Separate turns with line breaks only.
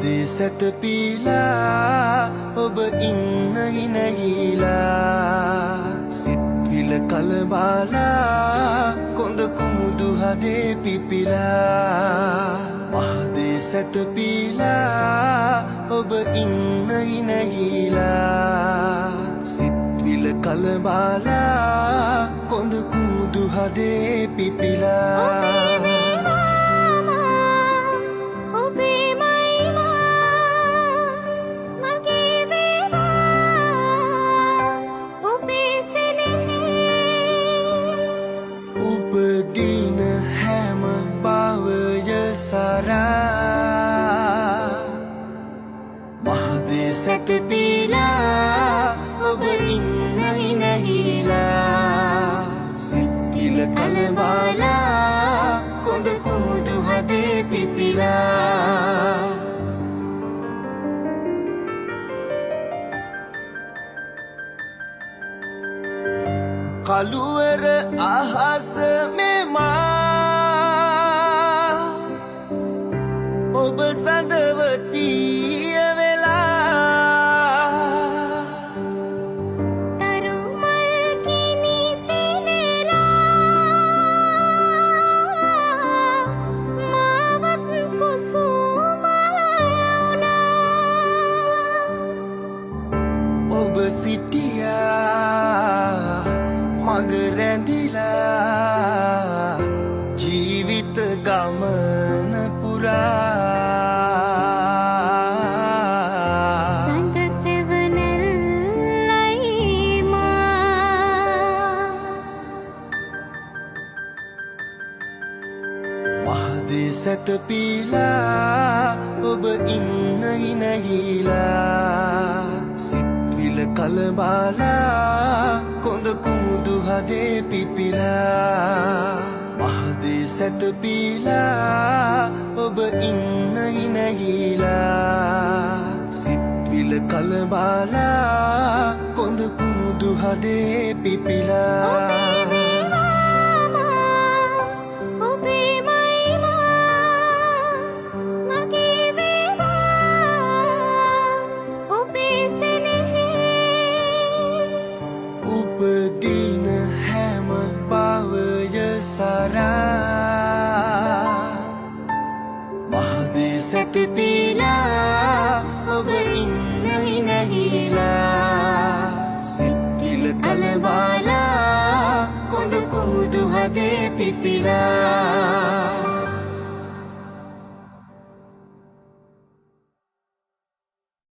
මහදේ සැතපීලා ඔබ ඉන්න ඉනගීලා සිත්විල කලබාලා කොඳ කුමුදු හදේ පිපිලා මහදේ සැතපීලා ඔබ ඉන්න ඉනගීලා සිත්විල කලබාලා කොඳ කුමුදු හදේ පිපිලා උපදින හැම භවය සරා මහදේ සැතපීලා ඔබ ඉන්න ඉනගීලා සිත්විල කලබාලා කොඳ කුමුදු හදේ පිපිලා කළුවර අහස මෙමා ඔබ සඳවතිය වෙලා
තරුමල් කිනි තෙනෙලා මාවත් කුසුමලයුනා
ඔබ සිටියා මග රැඳිලා ජීවිත ගමන පුරා
සංග සෙවනැල්ලයි මා
මහදේ සැතපීලා ඔබ ඉන්න ඉනගීලා සිත්විල කලබාලා කොඳ කුමුදු හදේ පිපිලා මහදේ සැතපීලා ඔබ ඉන්න ඉනගීලා සිත්විල කලබාලා කොඳ කුමුදු හදේ පිපිලා උපදින හැම භවය සරා මහදේ සැතපීලා ඔබ ඉන්න ඉනගීලා සිත්විල කලබාලා කොඳ කුමුදු හදේ පිපිලා